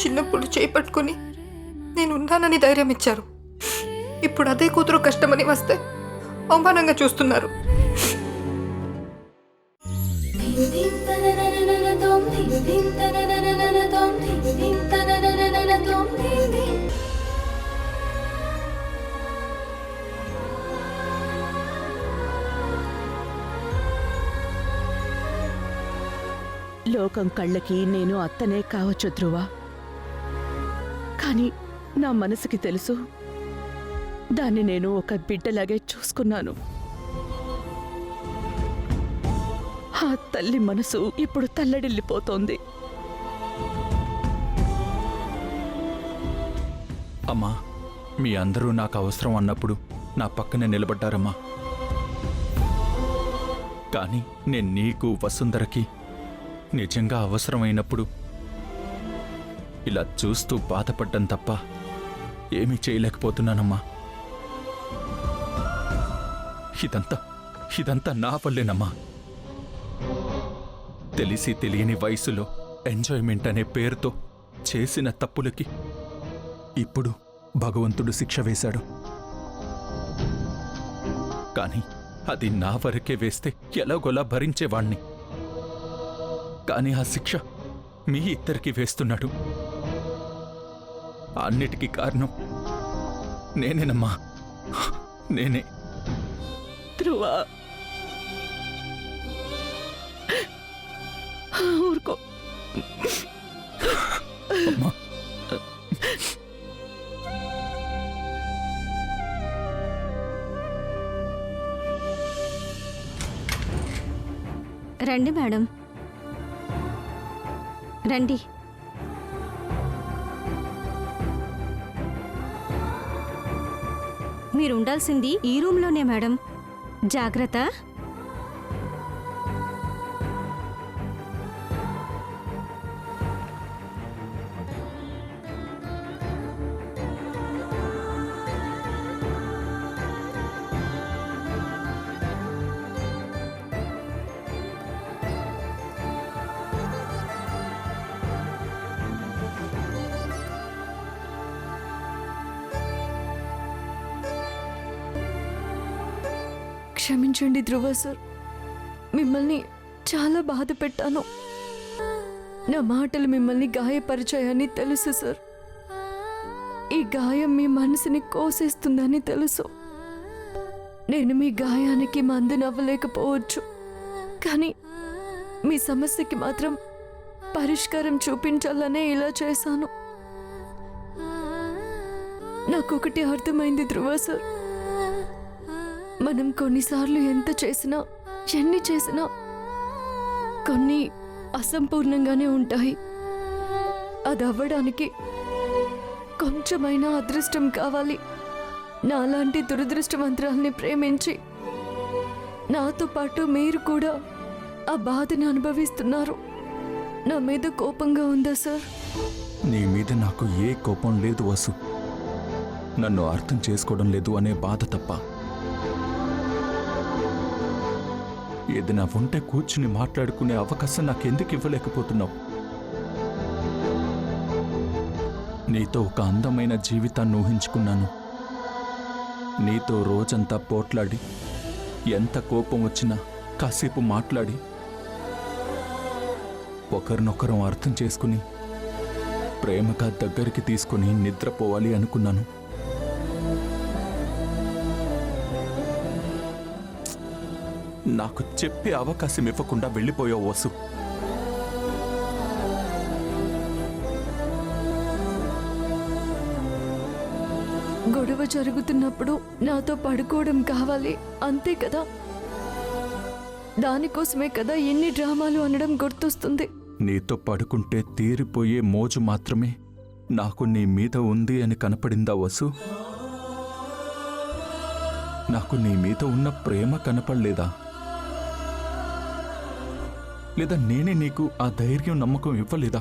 చిన్నప్పుడు చేపట్టుకుని నేను ఉన్నానని ధైర్యం ఇచ్చారు. ఇప్పుడు అదే కూతురు కష్టమని వస్తే అవమానంగా చూస్తున్నారు. లోకం కళ్ళకి నేను అత్తనే కావచ్చు ధ్రువ, కానీ నా మనసుకి తెలుసు దాన్ని నేను ఒక బిడ్డలాగే చూసుకున్నాను. ఆ తల్లి మనసు ఇప్పుడు తల్లడిల్లిపోతోంది. అమ్మా, మీ అందరూ నాకు అవసరం అన్నప్పుడు నా పక్కనే నిలబడ్డారమ్మా. కానీ నేను నీకు వసుంధరకి నిజంగా అవసరమైనప్పుడు ఇలా చూస్తూ బాధపడ్డం తప్ప ఏమీ చేయలేకపోతున్నానమ్మా. ఇదంతా నా వల్లేనమ్మా. తెలిసి తెలియని వయసులో ఎంజాయ్మెంట్ అనే పేరుతో చేసిన తప్పులకి ఇప్పుడు భగవంతుడు శిక్ష వేశాడు. కానీ అది నా వరకే వేస్తే ఎలాగోలా భరించేవాణ్ణి. కానీ ఆ శిక్ష మీ ఇద్దరికి వేస్తున్నాడు. అన్నిటికీ కారణం నేనేనమ్మా, నేనే. ధ్రువ, ఊరుకో. అమ్మా, రండి మేడం, రండి. మీరు ఉండాల్సింది ఈ రూమ్లోనే మేడం. జాగ్రత్త. క్షమించండి ధ్రువ సార్, మిమ్మల్ని చాలా బాధ పెట్టాను. నా మాటలు మిమ్మల్ని గాయపరిచాయని తెలుసు సార్. ఈ గాయం మీ మనసుని కోసేస్తుందని తెలుసు. నేను మీ గాయానికి మందు నవ్వలేకపోవచ్చు, కానీ మీ సమస్యకి మాత్రం పరిష్కారం చూపించాలనే ఇలా చేశాను. నాకొకటి అర్థమైంది ధ్రువ సార్, మనం కొన్నిసార్లు ఎంత చేసినా, ఎన్ని చేసినా కొన్ని అసంపూర్ణంగానే ఉంటాయి. అది అవ్వడానికి కొంచెమైనా అదృష్టం కావాలి. నాలాంటి దురదృష్టవంతురాల్ని ప్రేమించి నాతో పాటు మీరు కూడా ఆ బాధను అనుభవిస్తున్నారు. నా మీద కోపంగా ఉందా సార్? నీ మీద నాకు ఏ కోపం లేదు వసు. నన్ను అర్థం చేసుకోవడం లేదు అనే బాధ తప్ప. ఏదైనా ఉంటే కూర్చుని మాట్లాడుకునే అవకాశం నాకెందుకు ఇవ్వలేకపోతున్నావు? నీతో ఒక అందమైన జీవితాన్ని ఊహించుకున్నాను. నీతో రోజంతా పోట్లాడి, ఎంత కోపం వచ్చినా కాసేపు మాట్లాడి, ఒకరినొకరం అర్థం చేసుకుని ప్రేమగా దగ్గరికి తీసుకుని నిద్రపోవాలి అనుకున్నాను. నాకు చెప్పే అవకాశం ఇవ్వకుండా వెళ్ళిపోయావు వసు. గొడవ జరుగుతున్నప్పుడు నాతో పడుకోవడం కావాలి, అంతే కదా? దానికోసమే కదా ఎన్ని డ్రామాలు అనడం గుర్తొస్తుంది. నీతో పడుకుంటే తీరిపోయే మోజు మాత్రమే నాకు నీ మీద ఉంది అని కనపడిందా వసు? నాకు నీ మీద ఉన్న ప్రేమ కనపడలేదా? లేదా నేనే నీకు ఆ ధైర్యం, నమ్మకం ఇవ్వలేదా?